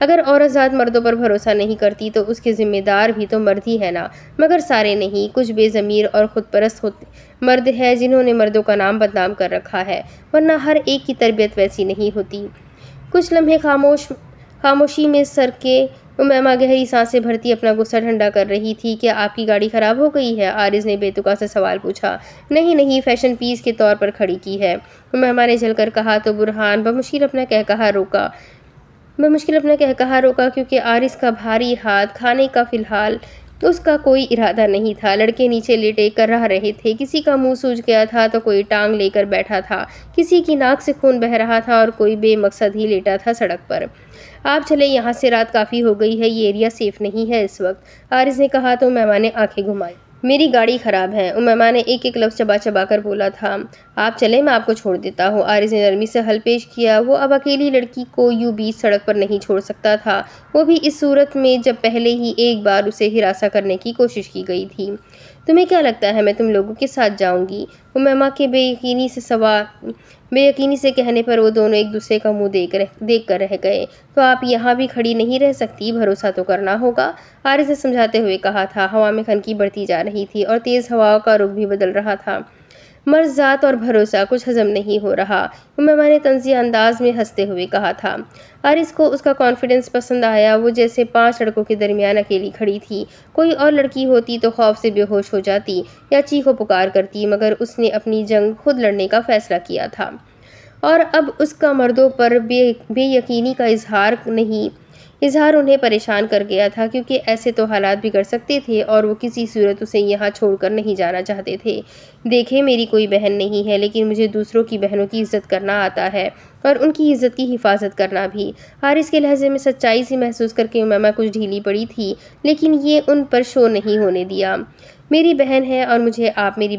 A: अगर औरत ज़ात मर्दों पर भरोसा नहीं करती तो उसके ज़िम्मेदार भी तो मर्द ही है ना, मगर सारे नहीं। कुछ बेज़मीर और ख़ुदपरस्त होते मर्द हैं जिन्होंने मर्दों का नाम बदनाम कर रखा है, वरना हर एक की तरबियत वैसी नहीं होती। कुछ लम्हे खामोशी में सर के उमैमा गहरी सांसें भरती अपना गुस्सा ठंडा कर रही थी। क्या आपकी गाड़ी खराब हो गई है? आरिज़ ने बेतुका से सवाल पूछा। नहीं नहीं, फैशन पीस के तौर पर खड़ी की है, उमैमा ने जलकर कहा। तो बुरहान बमुश्किल अपना कहकहा रोका क्योंकि आरिज़ का भारी हाथ खाने का फिलहाल उसका कोई इरादा नहीं था। लड़के नीचे लेटे कर रह रहे थे। किसी का मुंह सूज गया था तो कोई टांग लेकर बैठा था, किसी की नाक से खून बह रहा था और कोई बेमकसद ही लेटा था सड़क पर। आप चले यहाँ से, रात काफ़ी हो गई है, ये एरिया सेफ नहीं है इस वक्त, आरिज़ ने कहा। तो उमैमा ने आंखें घुमाई। मेरी गाड़ी ख़राब है, उमैमा ने एक एक लफ्ज़ चबा चबा कर बोला था। आप चले, मैं आपको छोड़ देता हूँ, आरिज़ ने नरमी से हल पेश किया। वो अब अकेली लड़की को यूं बीच सड़क पर नहीं छोड़ सकता था, वो भी इस सूरत में जब पहले ही एक बार उसे हिरासा करने की कोशिश की गई थी। तुम्हें क्या लगता है मैं तुम लोगों के साथ जाऊंगी? उमैमा के बेयकीनी से कहने पर वो दोनों एक दूसरे का मुंह देख कर रह गए। तो आप यहाँ भी खड़ी नहीं रह सकती, भरोसा तो करना होगा, आरिज़ ने समझाते हुए कहा था। हवा में खनकी बढ़ती जा रही थी और तेज़ हवाओं का रुख भी बदल रहा था। मर्द ज़ात और भरोसा कुछ हजम नहीं हो रहा, उमैमा ने तंज़िया अंदाज में हंसते हुए कहा था। आरिज़ को उसका कॉन्फिडेंस पसंद आया। वो जैसे 5 लड़कों के दरमियान अकेली खड़ी थी। कोई और लड़की होती तो खौफ से बेहोश हो जाती या चीखो पुकार करती, मगर उसने अपनी जंग खुद लड़ने का फैसला किया था और अब उसका मर्दों पर बेयकीनी का इजहार उन्हें परेशान कर गया था, क्योंकि ऐसे तो हालात बिगड़ सकते थे और वो किसी सूरत उसे यहाँ छोड़कर नहीं जाना चाहते थे। देखे, मेरी कोई बहन नहीं है, लेकिन मुझे दूसरों की बहनों की इज़्ज़त करना आता है और उनकी इज़्ज़त की हिफाजत करना भी। आरिज़ के लहजे में सच्चाई सी महसूस करके उमैमा कुछ ढीली पड़ी थी, लेकिन ये उन पर शो नहीं होने दिया। मेरी बहन है और आप मेरी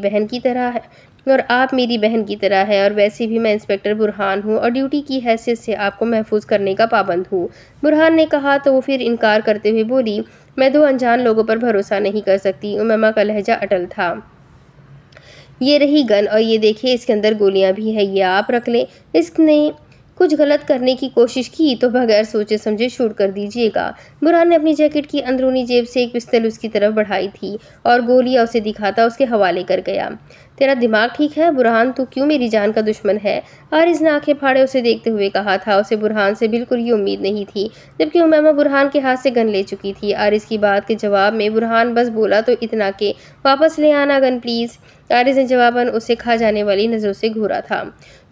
A: बहन की तरह है और वैसे भी मैं इंस्पेक्टर बुरहान हूँ और ड्यूटी की हैसियत से आपको महफूज करने का पाबंद हूँ, बुरहान ने कहा। तो वो फिर इनकार करते हुए बोली, मैं 2 अनजान लोगों पर भरोसा नहीं कर सकती। उमैमा का लहजा अटल था। ये रही गन और ये देखिए, इसके अंदर गोलियां भी है, ये आप रख लें। इसने कुछ गलत करने की कोशिश की तो बगैर सोचे समझे शूट कर दीजिएगा। बुरहान ने अपनी जैकेट की अंदरूनी जेब से एक पिस्तौल उसकी तरफ बढ़ाई थी और गोलियां उसे दिखाता उसके हवाले कर गया। तेरा दिमाग ठीक है बुरहान, तू क्यों मेरी जान का दुश्मन है? आरिज़ ने आंखें फाड़े उसे देखते हुए कहा था। उसे बुरहान से बिल्कुल ये उम्मीद नहीं थी, जबकि उमैमा बुरहान के हाथ से गन ले चुकी थी। आरिज़ की बात के जवाब में बुरहान बस बोला तो इतना के वापस ले आना गन प्लीज़। आरिज़ ने जवाबन उसे खा जाने वाली नज़रों से घूरा था।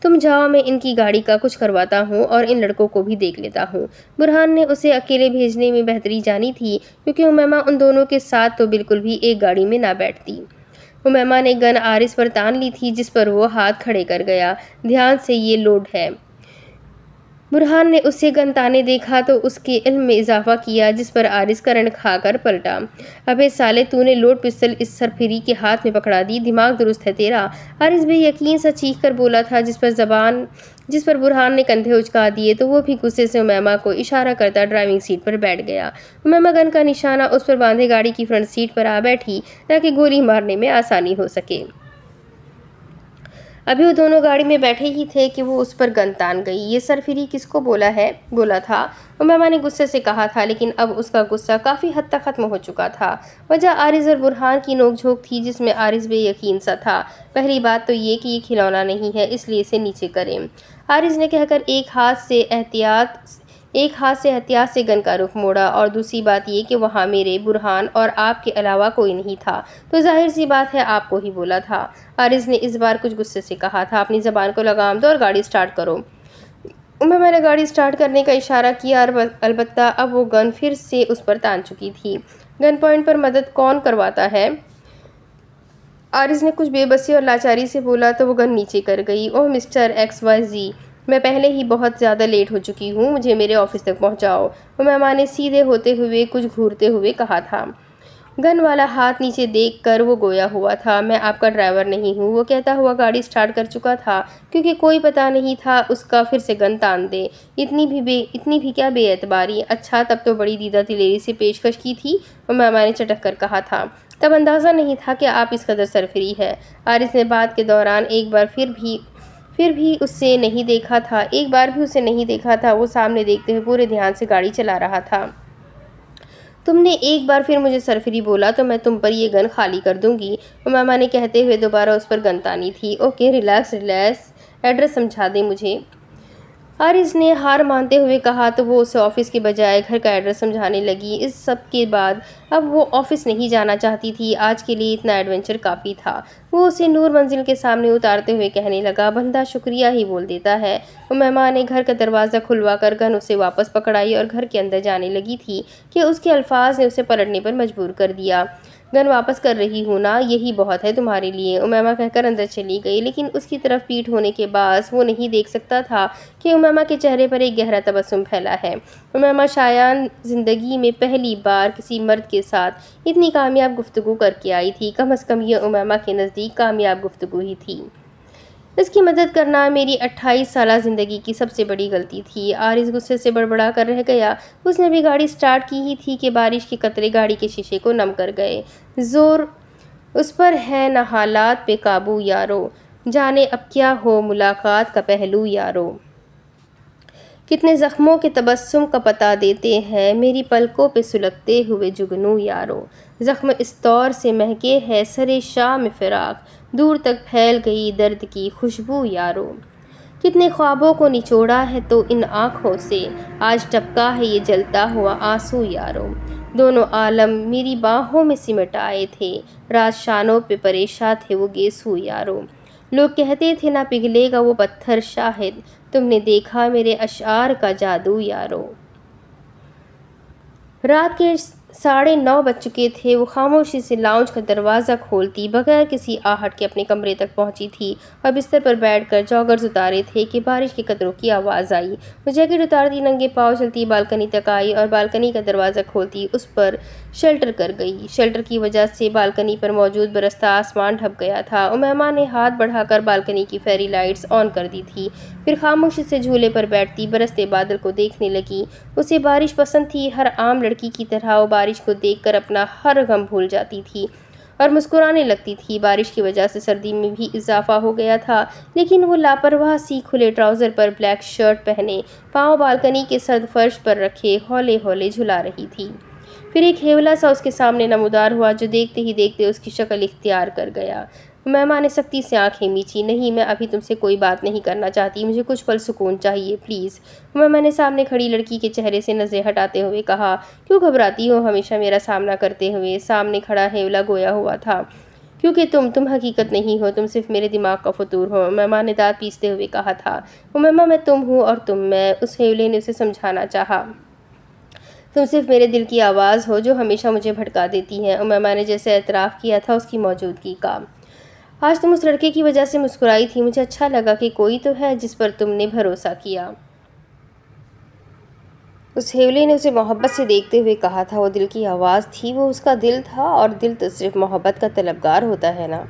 A: तुम जाओ, मैं इनकी गाड़ी का कुछ करवाता हूँ और इन लड़कों को भी देख लेता हूँ। बुरहान ने उसे अकेले भेजने में बेहतरी जानी थी, क्योंकि उमैमा उन दोनों के साथ तो बिल्कुल भी एक गाड़ी में ना बैठती। उमैमा ने गन आरिज़ पर तान ली थी, जिस पर वो हाथ खड़े कर गया। ध्यान से, ये लोड है। बुरहान ने उसे गन ताने देखा तो उसके इल्म में इजाफा किया, जिस पर आरिज़ करंट खाकर पलटा। अबे साले, तूने लोड पिस्तल इस सरफिरी के हाथ में पकड़ा दी, दिमाग दुरुस्त है तेरा? आरिज़ बेयकीन सा चीख कर बोला था, जिस पर बुरहान ने कंधे उचका दिए तो वो भी गुस्से से उमैमा को इशारा करता ड्राइविंग सीट पर बैठ गया। उमैमा गन का निशाना उस पर बांधे गाड़ी की फ्रंट सीट पर आ बैठी, ताकि गोली मारने में आसानी हो सके। अभी वो दोनों गाड़ी में बैठे ही थे कि वो उस पर गन तान गई। ये सरफिरी किसको बोला था, उमैमा ने गुस्से से कहा था, लेकिन अब उसका गुस्सा काफ़ी हद तक ख़त्म हो चुका था। वजह आरिज़ और बुरहान की नोकझोंक थी, जिसमें आरिज़ बेयकीन सा था। पहली बात तो ये कि ये खिलौना नहीं है, इसलिए इसे नीचे करें, आरिज़ ने कहकर एक हाथ से एहतियात से गन का रुख मोड़ा। और दूसरी बात ये कि वहाँ मेरे, बुरहान और आपके अलावा कोई नहीं था, तो जाहिर सी बात है आपको ही बोला था। आरिज़ ने इस बार कुछ गुस्से से कहा था। अपनी ज़बान को लगाम दो और गाड़ी स्टार्ट करो। उमैमा ने गाड़ी स्टार्ट करने का इशारा किया, अलबत्ता अब वो गन फिर से उस पर तान चुकी थी। गन पॉइंट पर मदद कौन करवाता है? आरिज़ ने कुछ बेबसी और लाचारी से बोला तो वो गन नीचे कर गई। ओह मिस्टर XYZ, मैं पहले ही बहुत ज़्यादा लेट हो चुकी हूँ, मुझे मेरे ऑफिस तक पहुँचाओ, उमैमा ने सीधे होते हुए कुछ घूरते हुए कहा था। गन वाला हाथ नीचे देखकर वो गोया हुआ था। मैं आपका ड्राइवर नहीं हूँ, वो कहता हुआ गाड़ी स्टार्ट कर चुका था, क्योंकि कोई पता नहीं था उसका फिर से गन तान दे। इतनी भी क्या बेएतबारी। अच्छा, तब तो बड़ी दीदा दिलेरी से पेशकश की थी, उमैमा ने चटक कर कहा था। तब अंदाज़ा नहीं था कि आप इस कदर सरफरी है। आरिज़ ने बात के दौरान एक बार फिर फिर भी उससे नहीं देखा था, एक बार भी उसे नहीं देखा था। वो सामने देखते हुए पूरे ध्यान से गाड़ी चला रहा था। तुमने एक बार फिर मुझे सरफिरी बोला तो मैं तुम पर ये गन खाली कर दूंगी, उमामा ने कहते हुए दोबारा उस पर गन तानी थी। ओके, रिलैक्स रिलैक्स, एड्रेस समझा दे मुझे, हारिस ने हार मानते हुए कहा। तो वो उसे ऑफिस के बजाय घर का एड्रेस समझाने लगी। इस सब के बाद अब वो ऑफिस नहीं जाना चाहती थी। आज के लिए इतना एडवेंचर काफ़ी था। वो उसे नूर मंजिल के सामने उतारते हुए कहने लगा, बंदा शुक्रिया ही बोल देता है। उमैमा ने घर का दरवाज़ा खुलवा कर गन उसे वापस पकड़ाई और घर के अंदर जाने लगी थी कि उसके अल्फाज ने उसे पलटने पर मजबूर कर दिया। गन वापस कर रही हूँ ना, यही बहुत है तुम्हारे लिए, उमैमा कहकर अंदर चली गई। लेकिन उसकी तरफ पीठ होने के बाद वो नहीं देख सकता था कि उमैमा के चेहरे पर एक गहरा तबस्सुम फैला है। उमैमा शायद ज़िंदगी में पहली बार किसी मर्द के साथ इतनी कामयाब गुफ्तगू करके आई थी। कम अज़ कम ये उमैमा के नज़दीक कामयाब गुफ्तगू ही थी। इसकी मदद करना मेरी 28 साला ज़िंदगी की सबसे बड़ी गलती थी। आरिस गुस्से से बड़बड़ा कर रह गया। उसने भी गाड़ी स्टार्ट की ही थी कि बारिश के कतरे गाड़ी के शीशे को नम कर गए। जोर उस पर है न हालात पे काबू यारो, जाने अब क्या हो मुलाकात का पहलू यारो। कितने ज़ख्मों के तबस्सुम का पता देते हैं मेरी पलकों पे सुलगते हुए जुगनू यारो। ज़ख्म इस तौर से महके है सरे शाम फिराक, दूर तक फैल गई दर्द की खुशबू यारो। कितने ख्वाबों को निचोड़ा है तो इन आँखों से, आज टपका है ये जलता हुआ आंसू यारो। दोनों आलम मेरी बाहों में सिमट आए थे, राज शानों पे परेशान थे वो गेसू यारो। लोग कहते थे ना पिघलेगा वो पत्थर शाहिद, तुमने देखा मेरे अशार का जादू यारो। रात के 9:30 बज चुके थे। वो खामोशी से लाउंज का दरवाज़ा खोलती बगैर किसी आहट के अपने कमरे तक पहुंची थी और बिस्तर पर बैठकर जॉगर्स उतारे थे कि बारिश के कतरों की आवाज़ आई। वो जैकेट उतारती नंगे पाँव चलती बालकनी तक आई और बालकनी का दरवाज़ा खोलती उस पर शेल्टर कर गई। शेल्टर की वजह से बालकनी पर मौजूद बरसता आसमान ढक गया था। उमैमा ने हाथ बढ़ाकर बालकनी की फेरी लाइट्स ऑन कर दी थी। फिर खामोशी से झूले पर बैठती बरसते बादल को देखने लगी। उसे बारिश पसंद थी। हर आम लड़की की तरह वो बारिश को देखकर अपना हर गम भूल जाती थी और मुस्कुराने लगती थी। बारिश की वजह से सर्दी में भी इजाफा हो गया था, लेकिन वो लापरवाह सी खुले ट्राउज़र पर ब्लैक शर्ट पहने पाँव बालकनी के सर्द फर्श पर रखे हौले हौले झुला रही थी। फिर एक हेवला सा उसके सामने नमूदार हुआ जो देखते ही देखते उसकी शक्ल इख्तियार कर गया। उमैमा ने सख्ती से आंखें मींची। नहीं, मैं अभी तुमसे कोई बात नहीं करना चाहती, मुझे कुछ पल सुकून चाहिए प्लीज़, उमैमा ने सामने खड़ी लड़की के चेहरे से नज़रें हटाते हुए कहा। क्यों घबराती हो हमेशा मेरा सामना करते हुए? सामने खड़ा हेवला गोया हुआ था। क्योंकि तुम हकीकत नहीं हो, तुम सिर्फ मेरे दिमाग का फतूर हो, उमैमा ने दांत पीसते हुए कहा था। उमैमा, मैं तुम हूँ और तुम मैं, उस हेवले ने उसे समझाना चाहा। तुम सिर्फ मेरे दिल की आवाज़ हो जो हमेशा मुझे भटका देती है, उमैमा ने जैसे एतराफ़ किया था उसकी मौजूदगी का। आज तुम उस लड़के की वजह से मुस्कुराई थी, मुझे अच्छा लगा कि कोई तो है जिस पर तुमने भरोसा किया, उस हेवले ने उसे मोहब्बत से देखते हुए कहा था। वो दिल की आवाज़ थी, वो उसका दिल था और दिल तो सिर्फ मोहब्बत का तलबगार होता है ना।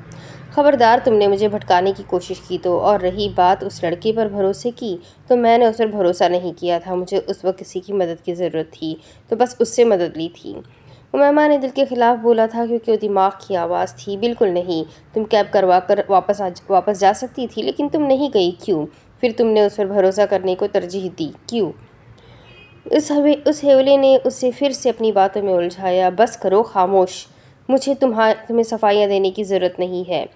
A: खबरदार, तुमने मुझे भटकाने की कोशिश की तो। और रही बात उस लड़के पर भरोसे की, तो मैंने उस पर भरोसा नहीं किया था। मुझे उस वक्त किसी की मदद की ज़रूरत थी तो बस उससे मदद ली थी। उमैमा ने दिल के ख़िलाफ़ बोला था क्योंकि वो दिमाग की आवाज़ थी। बिल्कुल नहीं, तुम कैब करवा कर वापस जा सकती थी, लेकिन तुम नहीं गई। क्यों? फिर तुमने उस पर भरोसा करने को तरजीह दी, क्यों? उस हेवले ने उसे फिर से अपनी बातों में उलझाया। बस करो, खामोश, मुझे तुम्हें सफाइयाँ देने की ज़रूरत नहीं है।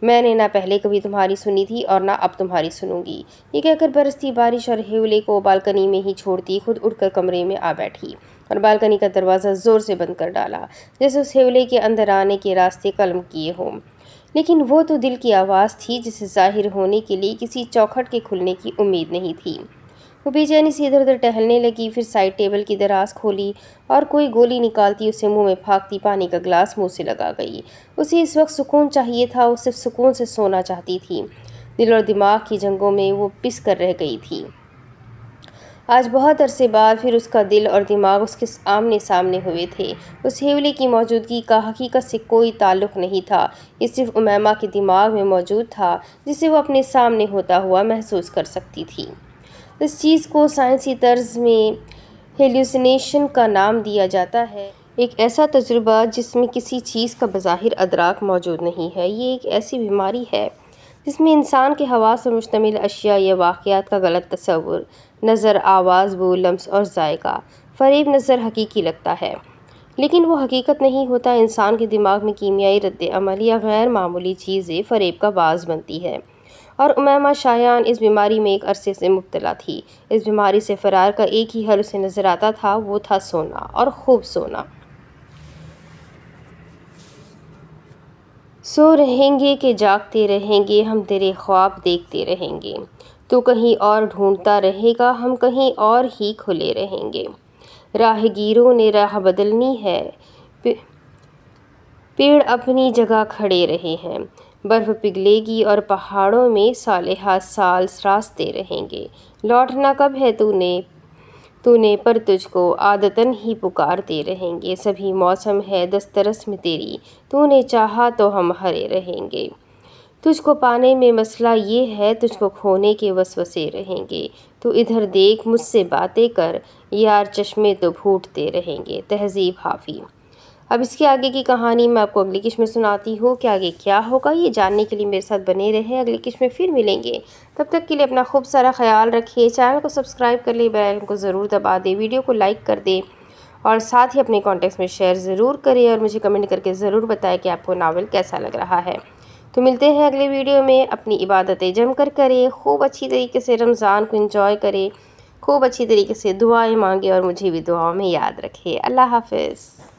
A: मैंने ना पहले कभी तुम्हारी सुनी थी और ना अब तुम्हारी सुनूंगी। ये कहकर बरसती बारिश और हेवले को बालकनी में ही छोड़ती खुद उठकर कमरे में आ बैठी और बालकनी का दरवाज़ा ज़ोर से बंद कर डाला, जैसे उस हेवले के अंदर आने के रास्ते कलम किए हों। लेकिन वो तो दिल की आवाज़ थी जिसे ज़ाहिर होने के लिए किसी चौखट के खुलने की उम्मीद नहीं थी। वो बेचैनी से इधर उधर टहलने लगी, फिर साइड टेबल की दराज खोली और कोई गोली निकालती उसे मुंह में फाँकती पानी का गिलास मुंह से लगा गई। उसे इस वक्त सुकून चाहिए था, वो सिर्फ सुकून से सोना चाहती थी। दिल और दिमाग की जंगों में वो पिस कर रह गई थी। आज बहुत अरसे बाद फिर उसका दिल और दिमाग उसके आमने सामने हुए थे। उस हेवले की मौजूदगी का हकीकत से कोई ताल्लुक़ नहीं था, ये सिर्फ उमैमा के दिमाग में मौजूद था जिसे वो अपने सामने होता हुआ महसूस कर सकती थी। इस चीज़ को साइंसी तर्ज में हेल्यूसिनेशन का नाम दिया जाता है, एक ऐसा तजुर्बा जिसमें किसी चीज़ का बज़ाहिर अदराक मौजूद नहीं है। ये एक ऐसी बीमारी है जिसमें इंसान के हवास पर मुश्तमिल अशिया या वाक़यात का गलत तस्वुर, नज़र, आवाज़, बू, लम्स और जायका, फ़रेब नज़र हकीकी लगता है, लेकिन वो हकीकत नहीं होता। इंसान के दिमाग में कीमियाई रद्द-ए-अमल या गैर मामूली चीज़ें फ़रेब का बाज़ बनती है, और उमैमा शायान इस बीमारी में एक अरसे से मुब्तला थी। इस बीमारी से फ़रार का एक ही हल उसे नज़र आता था, वो था सोना, और खूब सोना। सो रहेंगे कि जागते रहेंगे, हम तेरे ख्वाब देखते रहेंगे। तू कहीं और ढूंढता रहेगा, हम कहीं और ही खुले रहेंगे। राहगीरों ने राह बदलनी है, पेड़ अपनी जगह खड़े रहे हैं। बर्फ़ पिघलेगी और पहाड़ों में सालेहा साल रास्ते रहेंगे। लौटना कब है तूने पर तुझको आदतन ही पुकारते रहेंगे। सभी मौसम है दस्तरस में तेरी, तूने चाहा तो हम हरे रहेंगे। तुझको पाने में मसला ये है, तुझको खोने के वसवसे रहेंगे। तू इधर देख, मुझसे बातें कर, यार चश्मे तो फूटते रहेंगे। तहज़ीब हाफ़ी। अब इसके आगे की कहानी मैं आपको अगली किस्त में सुनाती हूँ कि आगे क्या होगा, ये जानने के लिए मेरे साथ बने रहें। अगली किस्त में फिर मिलेंगे, तब तक के लिए अपना खूब सारा ख्याल रखिए। चैनल को सब्सक्राइब कर ले, बेल आइकन को ज़रूर दबा दें, वीडियो को लाइक कर दें और साथ ही अपने कॉन्टैक्ट्स में शेयर ज़रूर करें, और मुझे कमेंट करके ज़रूर बताएं कि आपको नावल कैसा लग रहा है। तो मिलते हैं अगले वीडियो में। अपनी इबादतें जमकर करें, खूब अच्छी तरीके से रमज़ान को एंजॉय करें, खूब अच्छी तरीके से दुआएं मांगें और मुझे भी दुआओं में याद रखें। अल्लाह हाफ़िज़।